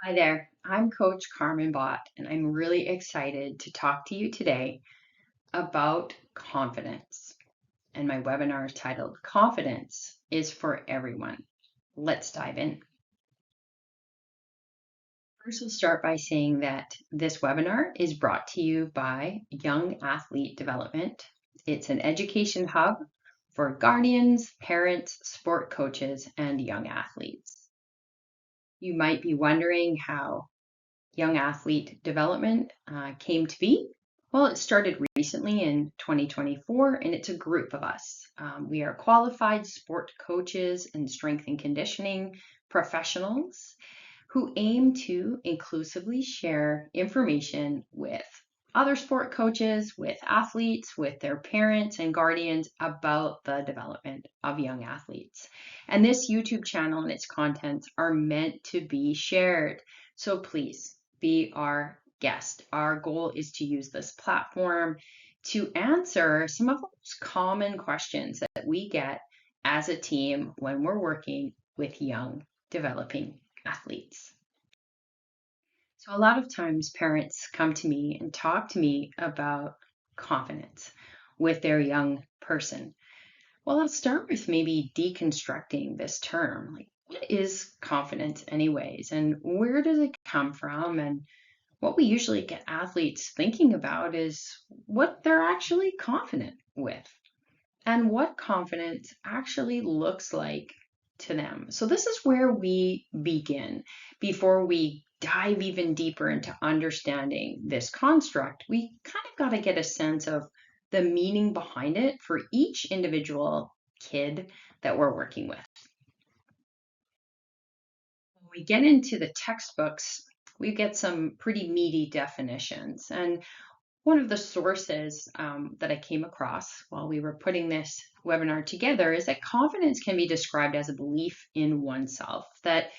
Hi there, I'm Coach Carmen Bott, and I'm really excited to talk to you today about confidence. And my webinar is titled Confidence is for Everyone. Let's dive in. First, we'll start by saying that this webinar is brought to you by Young Athlete Development. It's an education hub for guardians, parents, sport coaches, and young athletes. You might be wondering how young athlete development came to be? Well, it started recently in 2024, and it's a group of us. We are qualified sport coaches and strength and conditioning professionals who aim to inclusively share information with other sport coaches, with athletes, with their parents and guardians about the development of young athletes. And this YouTube channel and its contents are meant to be shared. So please be our guest. Our goal is to use this platform to answer some of those common questions that we get as a team when we're working with young developing athletes. So a lot of times parents come to me and talk to me about confidence with their young person. Well, let's start with maybe deconstructing this term. Like, what is confidence anyways? And where does it come from? And what we usually get athletes thinking about is what they're actually confident with and what confidence actually looks like to them. So this is where we begin. Before we dive even deeper into understanding this construct, we kind of got to get a sense of the meaning behind it for each individual kid that we're working with. When we get into the textbooks, we get some pretty meaty definitions. And one of the sources that I came across while we were putting this webinar together is that confidence can be described as a belief in oneself, that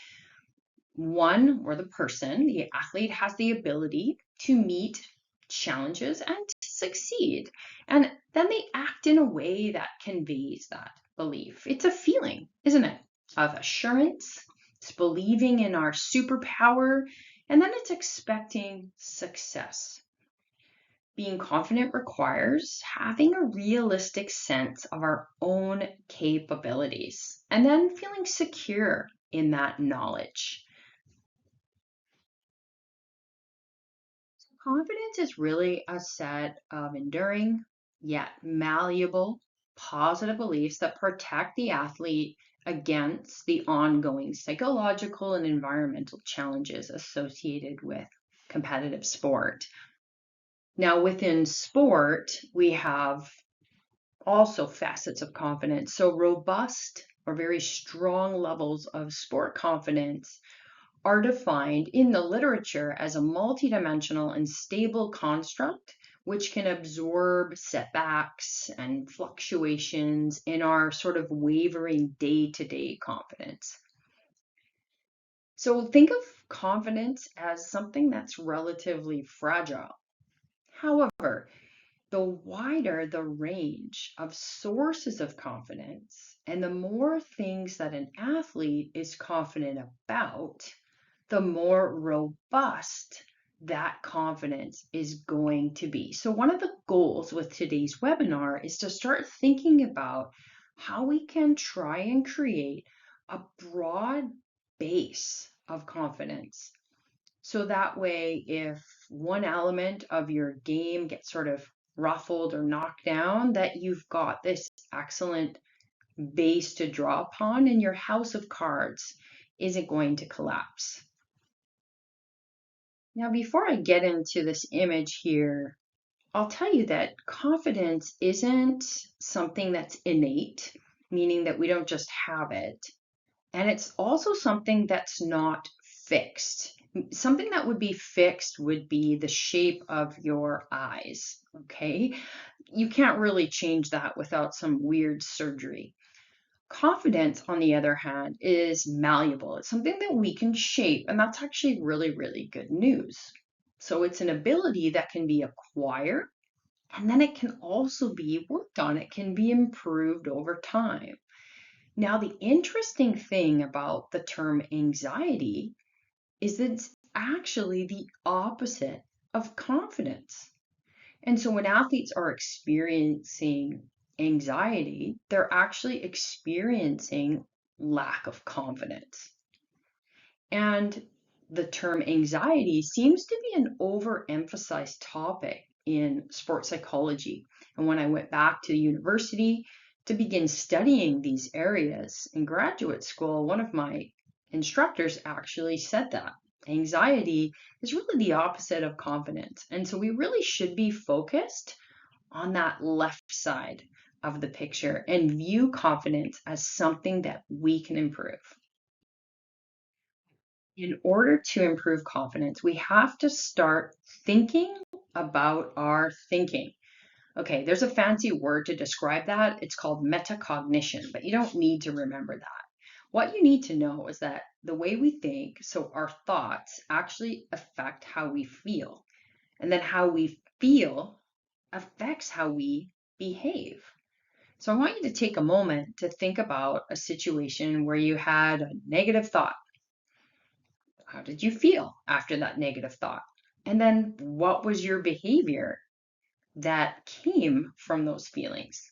one or the person, the athlete, has the ability to meet challenges and to succeed. And then they act in a way that conveys that belief. It's a feeling, isn't it, of assurance. It's believing in our superpower, and then it's expecting success. Being confident requires having a realistic sense of our own capabilities and then feeling secure in that knowledge. Confidence is really a set of enduring yet malleable positive beliefs that protect the athlete against the ongoing psychological and environmental challenges associated with competitive sport. Now, within sport, we have also facets of confidence. So, robust or very strong levels of sport confidence are defined in the literature as a multidimensional and stable construct which can absorb setbacks and fluctuations in our sort of wavering day-to-day confidence. So think of confidence as something that's relatively fragile. However, the wider the range of sources of confidence and the more things that an athlete is confident about, the more robust that confidence is going to be. So one of the goals with today's webinar is to start thinking about how we can try and create a broad base of confidence. So that way, if one element of your game gets sort of ruffled or knocked down, that you've got this excellent base to draw upon and your house of cards isn't going to collapse. Now, before I get into this image here, I'll tell you that confidence isn't something that's innate, meaning that we don't just have it. And it's also something that's not fixed. Something that would be fixed would be the shape of your eyes, okay? You can't really change that without some weird surgery. Confidence, on the other hand, is malleable. It's something that we can shape, and that's actually really, really good news. So it's an ability that can be acquired, and then it can also be worked on. It can be improved over time. Now, the interesting thing about the term anxiety is it's actually the opposite of confidence. And so when athletes are experiencing anxiety, they're actually experiencing lack of confidence. And the term anxiety seems to be an overemphasized topic in sports psychology. And when I went back to university to begin studying these areas in graduate school, one of my instructors actually said that anxiety is really the opposite of confidence. And so we really should be focused on that left side of the picture and view confidence as something that we can improve. In order to improve confidence, we have to start thinking about our thinking. Okay, there's a fancy word to describe that. It's called metacognition, but you don't need to remember that. What you need to know is that the way we think, so our thoughts actually affect how we feel. And then how we feel affects how we behave. So I want you to take a moment to think about a situation where you had a negative thought. How did you feel after that negative thought? And then what was your behavior that came from those feelings?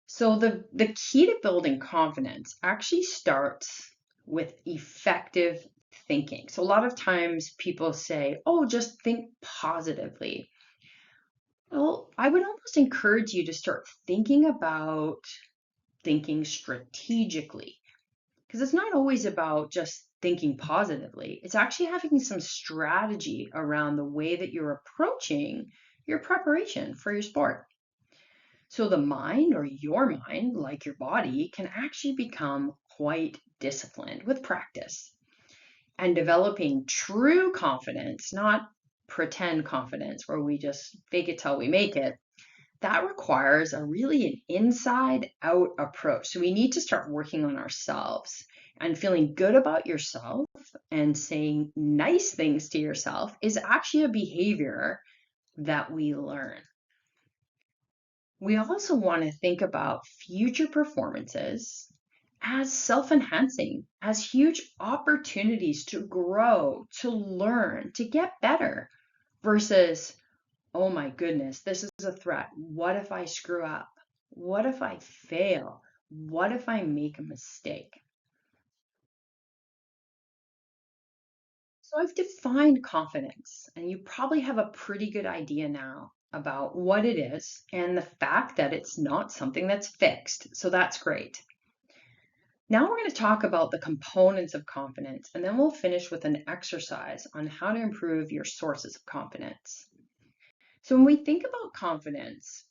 So the key to building confidence actually starts with effective thinking. So a lot of times people say, oh, just think positively. Well, I would almost encourage you to start thinking about thinking strategically. Because it's not always about just thinking positively. It's actually having some strategy around the way that you're approaching your preparation for your sport. So the mind or your mind, like your body, can actually become quite disciplined with practice. And developing true confidence, not pretend confidence where we just fake it till we make it, that requires a really an inside out approach. So we need to start working on ourselves and feeling good about yourself and saying nice things to yourself is actually a behavior that we learn. We also want to think about future performances as self-enhancing, as huge opportunities to grow, to learn, to get better versus oh my goodness, this is a threat. What if I screw up? What if I fail? What if I make a mistake? So I've defined confidence, and you probably have a pretty good idea now about what it is and the fact that it's not something that's fixed. So that's great. Now we're going to talk about the components of confidence, and then we'll finish with an exercise on how to improve your sources of confidence. So when we think about confidence,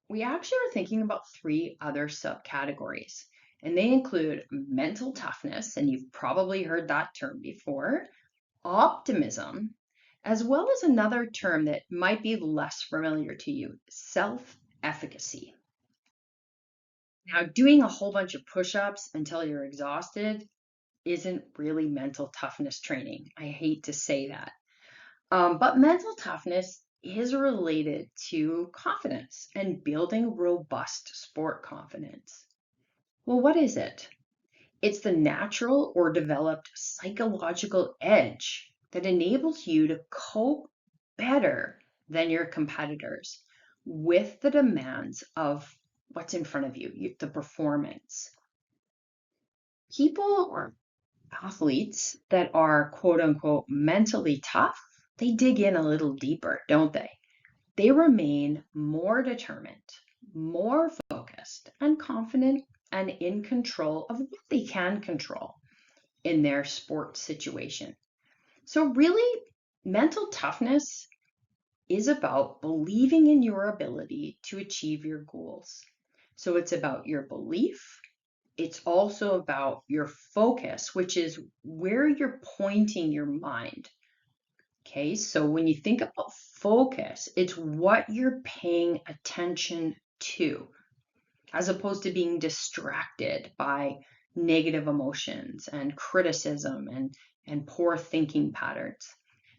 we actually are thinking about three other subcategories, and they include mental toughness, and you've probably heard that term before, optimism, as well as another term that might be less familiar to you, self-efficacy. Now, doing a whole bunch of push-ups until you're exhausted isn't really mental toughness training. I hate to say that. But mental toughness is related to confidence and building robust sport confidence. Well, what is it? It's the natural or developed psychological edge that enables you to cope better than your competitors with the demands of what's in front of you, the performance. People or athletes that are quote unquote mentally tough, they dig in a little deeper, don't they? They remain more determined, more focused, and confident and in control of what they can control in their sports situation. So, really, mental toughness is about believing in your ability to achieve your goals. So, it's about your belief. It's also about your focus, which is where you're pointing your mind. Okay, so when you think about focus, it's what you're paying attention to, as opposed to being distracted by negative emotions and criticism and poor thinking patterns.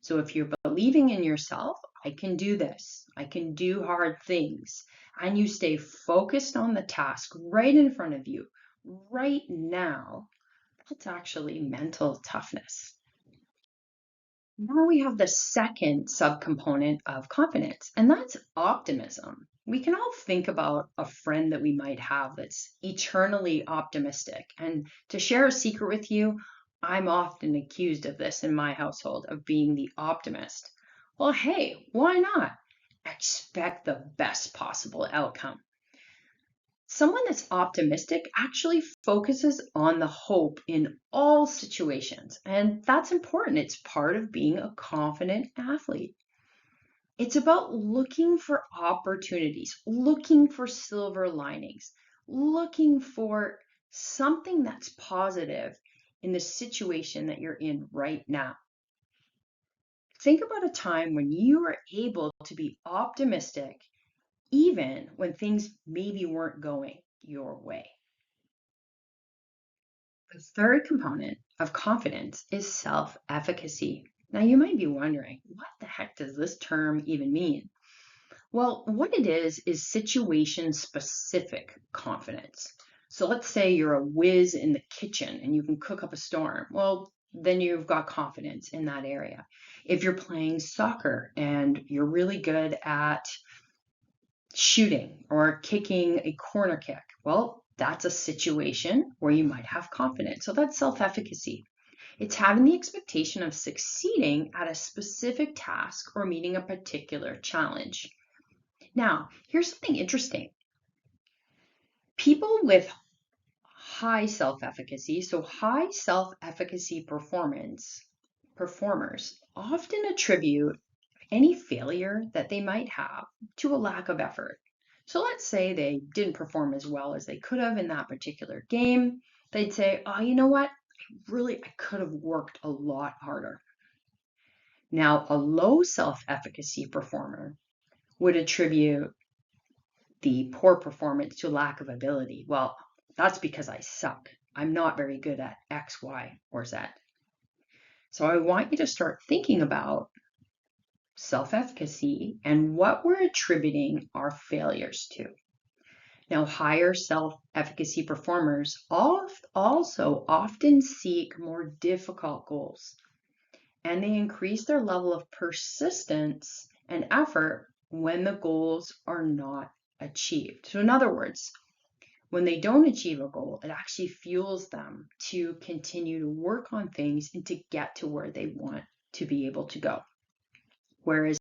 So if you're believing in yourself, I can do this, I can do hard things, and you stay focused on the task right in front of you, right now, It's actually mental toughness. Now we have the second subcomponent of confidence, and that's optimism. We can all think about a friend that we might have that's eternally optimistic. And to share a secret with you, I'm often accused of this in my household, of being the optimist. Well, hey, why not? Expect the best possible outcome. Someone that's optimistic actually focuses on the hope in all situations, and that's important. It's part of being a confident athlete. It's about looking for opportunities, looking for silver linings, looking for something that's positive in the situation that you're in right now. Think about a time when you were able to be optimistic even when things maybe weren't going your way. The third component of confidence is self-efficacy. Now, you might be wondering, what the heck does this term even mean? Well, what it is situation-specific confidence. So let's say you're a whiz in the kitchen and you can cook up a storm. Well, then you've got confidence in that area. If you're playing soccer and you're really good at shooting or kicking a corner kick, well, that's a situation where you might have confidence. So that's self-efficacy. It's having the expectation of succeeding at a specific task or meeting a particular challenge. Now, here's something interesting. People with high self-efficacy, so high self-efficacy performers often attribute any failure that they might have to a lack of effort. So let's say they didn't perform as well as they could have in that particular game. They'd say, oh, you know what? I could have worked a lot harder. Now, a low self-efficacy performer would attribute the poor performance to lack of ability. Well, that's because I suck. I'm not very good at X, Y, or Z. So I want you to start thinking about self-efficacy and what we're attributing our failures to. Now, higher self-efficacy performers also often seek more difficult goals, and they increase their level of persistence and effort when the goals are not achieved. So in other words, when they don't achieve a goal, it actually fuels them to continue to work on things and to get to where they want to be able to go. Whereas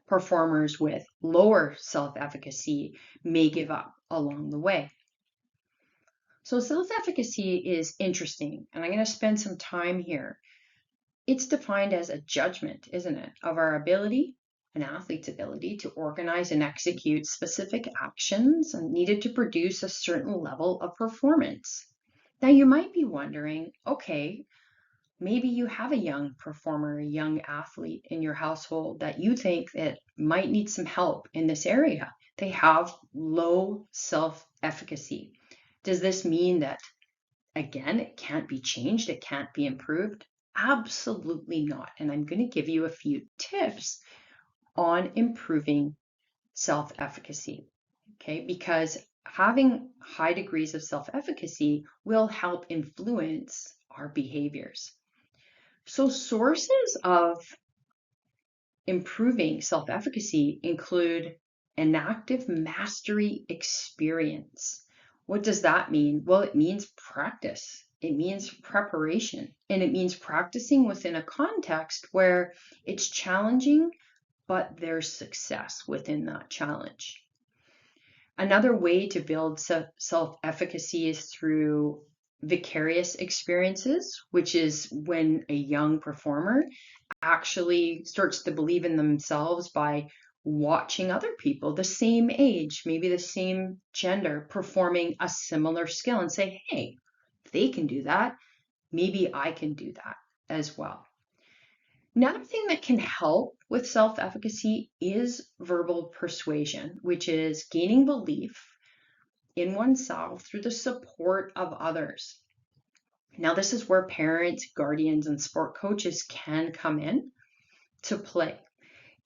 performers with lower self-efficacy may give up along the way. So self-efficacy is interesting, and I'm going to spend some time here. It's defined as a judgment, isn't it, of our ability, an athlete's ability to organize and execute specific actions needed to produce a certain level of performance. Now you might be wondering, okay, maybe you have a young performer, a young athlete in your household that you think that might need some help in this area. They have low self-efficacy. Does this mean that, again, it can't be changed, it can't be improved? Absolutely not. And I'm going to give you a few tips on improving self-efficacy, okay? Because having high degrees of self-efficacy will help influence our behaviors. So sources of improving self-efficacy include an active mastery experience. What does that mean? Well, it means practice. It means preparation, and it means practicing within a context where it's challenging, but there's success within that challenge. Another way to build self-efficacy is through vicarious experiences, which is when a young performer actually starts to believe in themselves by watching other people the same age, maybe the same gender, performing a similar skill and say, hey, if they can do that, maybe I can do that as well. Another thing that can help with self-efficacy is verbal persuasion, which is gaining belief in oneself through the support of others. Now, this is where parents, guardians, and sport coaches can come in to play.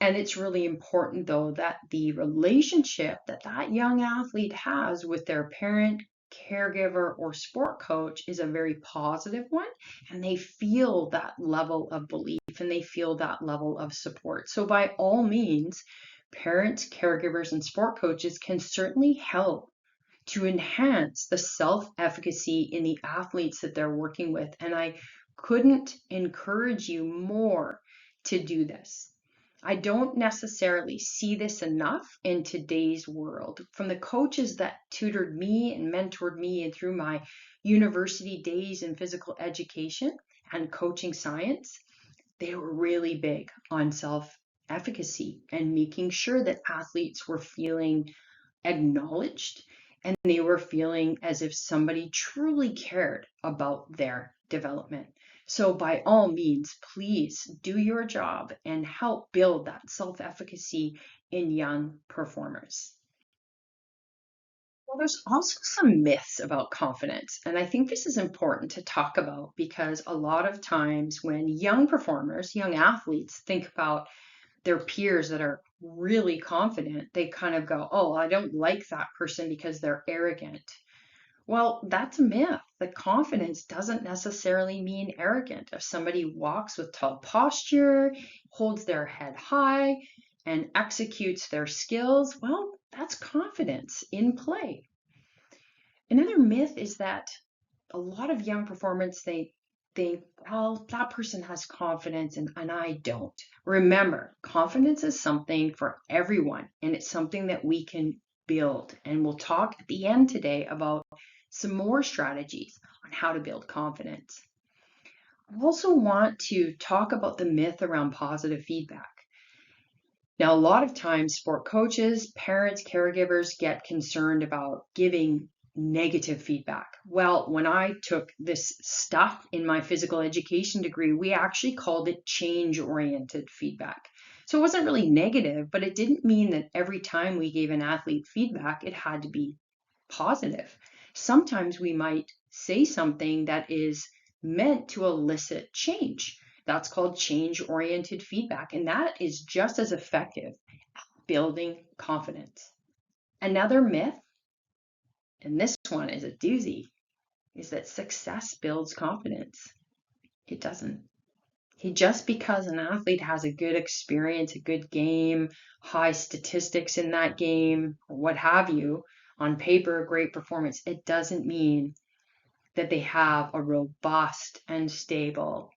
And it's really important, though, that the relationship that that young athlete has with their parent, caregiver, or sport coach is a very positive one, and they feel that level of belief and they feel that level of support. So by all means, parents, caregivers, and sport coaches can certainly help to enhance the self-efficacy in the athletes that they're working with. And I couldn't encourage you more to do this. I don't necessarily see this enough in today's world. From the coaches that tutored me and mentored me and through my university days in physical education and coaching science, they were really big on self-efficacy and making sure that athletes were feeling acknowledged and they were feeling as if somebody truly cared about their development. So by all means, please do your job and help build that self-efficacy in young performers. Well, there's also some myths about confidence, and I think this is important to talk about because a lot of times when young performers, young athletes think about their peers that are really confident, they kind of go, oh, I don't like that person because they're arrogant. Well, that's a myth. The confidence doesn't necessarily mean arrogant. If somebody walks with tall posture, holds their head high, and executes their skills, well, that's confidence in play. Another myth is that a lot of young performers, they think, well, that person has confidence and I don't. Remember, confidence is something for everyone, and it's something that we can build. And we'll talk at the end today about some more strategies on how to build confidence. I also want to talk about the myth around positive feedback. Now, a lot of times, sport coaches, parents, caregivers get concerned about giving negative feedback. Well, when I took this stuff in my physical education degree, we actually called it change-oriented feedback. So it wasn't really negative, but it didn't mean that every time we gave an athlete feedback, it had to be positive. Sometimes we might say something that is meant to elicit change. That's called change-oriented feedback, and that is just as effective at building confidence. Another myth, and this one is a doozy, is that success builds confidence. It doesn't. Just because an athlete has a good experience, a good game, high statistics in that game, or what have you, on paper, great performance, it doesn't mean that they have a robust and stable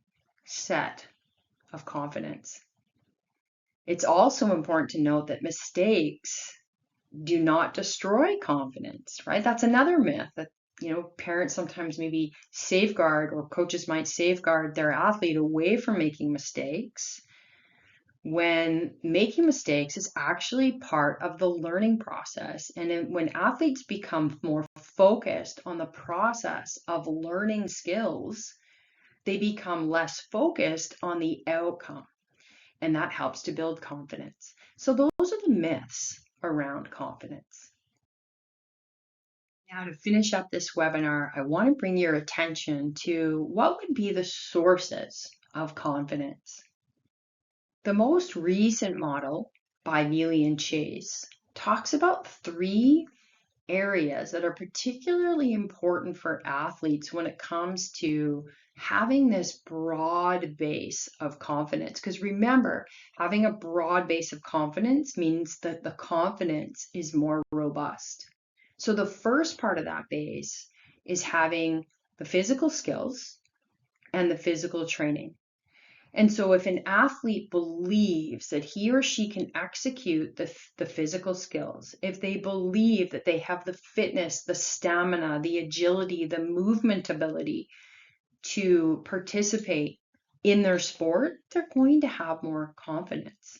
set of confidence. It's also important to note that mistakes do not destroy confidence, right? That's another myth that, parents sometimes maybe safeguard, or coaches might safeguard their athlete away from making mistakes, when making mistakes is actually part of the learning process. And when athletes become more focused on the process of learning skills, they become less focused on the outcome. And that helps to build confidence. So those are the myths around confidence. Now, to finish up this webinar, I want to bring your attention to what would be the sources of confidence. The most recent model by Neely and Chase talks about 3 areas that are particularly important for athletes when it comes to having this broad base of confidence. Because remember, having a broad base of confidence means that the confidence is more robust. So the first part of that base is having the physical skills and the physical training. And so if an athlete believes that he or she can execute the physical skills, if they believe that they have the fitness, the stamina, the agility, the movement ability to participate in their sport, they're going to have more confidence.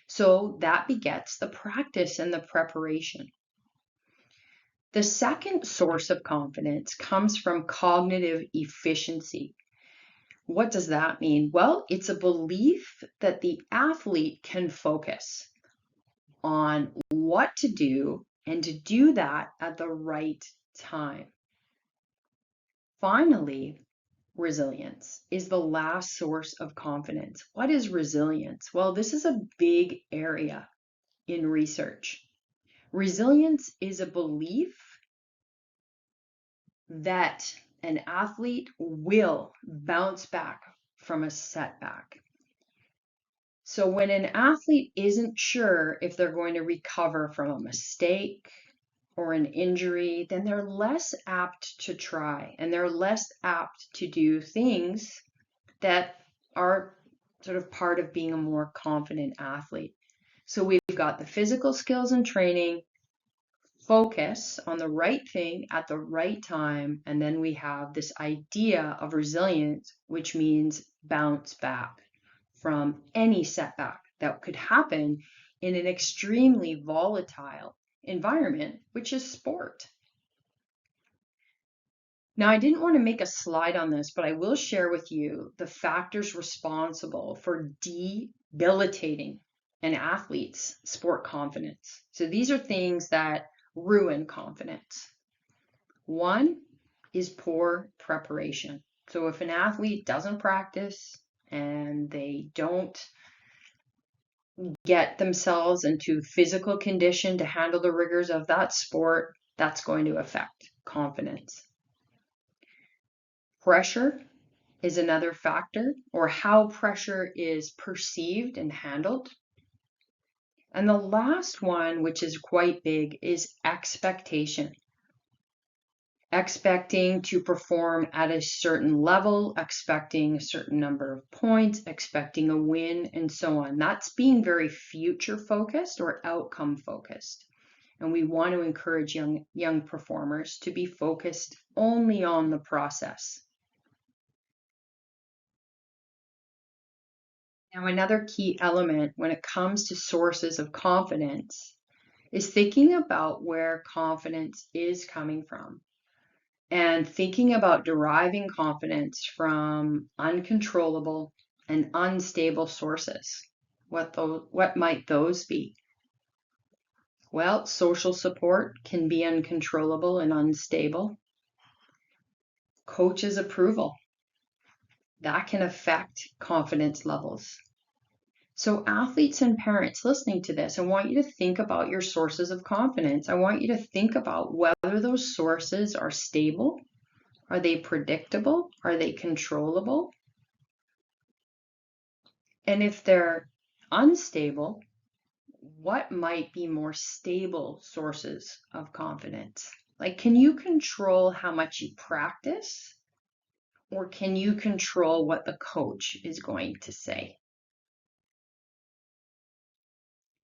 So that begets the practice and the preparation. The second source of confidence comes from cognitive efficiency. What does that mean? Well, it's a belief that the athlete can focus on what to do and to do that at the right time. Finally, resilience is the last source of confidence. What is resilience? Well, this is a big area in research. Resilience is a belief that an athlete will bounce back from a setback. So when an athlete isn't sure if they're going to recover from a mistake or an injury, then they're less apt to try and they're less apt to do things that are sort of part of being a more confident athlete. So we've got the physical skills and training, focus on the right thing at the right time, and then we have this idea of resilience, which means bounce back from any setback that could happen in an extremely volatile environment, which is sport. Now, I didn't want to make a slide on this, but I will share with you the factors responsible for debilitating an athlete's sport confidence. So these are things that ruin confidence. One is poor preparation. So if an athlete doesn't practice and they don't get themselves into physical condition to handle the rigors of that sport, that's going to affect confidence. Pressure is another factor, or how pressure is perceived and handled. And the last one, which is quite big, is expectation. Expecting to perform at a certain level, expecting a certain number of points, expecting a win, and so on. That's being very future focused or outcome focused. And we want to encourage young performers to be focused only on the process. Now, another key element when it comes to sources of confidence is thinking about where confidence is coming from and thinking about deriving confidence from uncontrollable and unstable sources. What might those be? Well, social support can be uncontrollable and unstable. Coach's approval, that can affect confidence levels. So athletes and parents listening to this, I want you to think about your sources of confidence. I want you to think about whether those sources are stable. Are they predictable? Are they controllable? And if they're unstable, what might be more stable sources of confidence? Like, can you control how much you practice? Or can you control what the coach is going to say?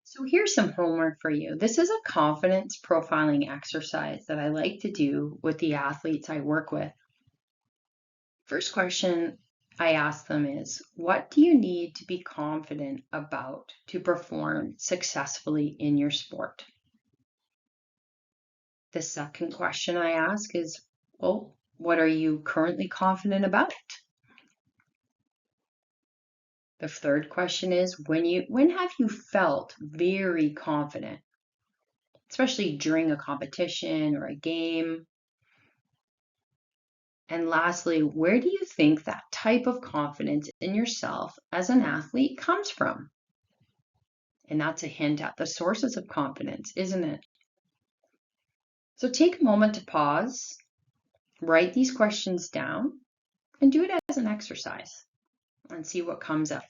So here's some homework for you. This is a confidence profiling exercise that I like to do with the athletes I work with. First question I ask them is, what do you need to be confident about to perform successfully in your sport? The second question I ask is, well, what are you currently confident about? The third question is, when have you felt very confident, especially during a competition or a game? And lastly, where do you think that type of confidence in yourself as an athlete comes from? And that's a hint at the sources of confidence, isn't it? So take a moment to pause, write these questions down, and do it as an exercise and see what comes up.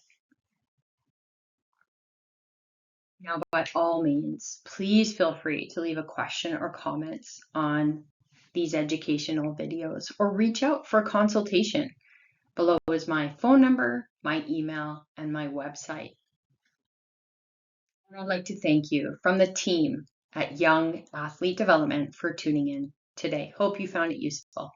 Now, by all means, please feel free to leave a question or comments on these educational videos or reach out for a consultation. Below is my phone number, my email, and my website. And I'd like to thank you from the team at Young Athlete Development for tuning in today. Hope you found it useful.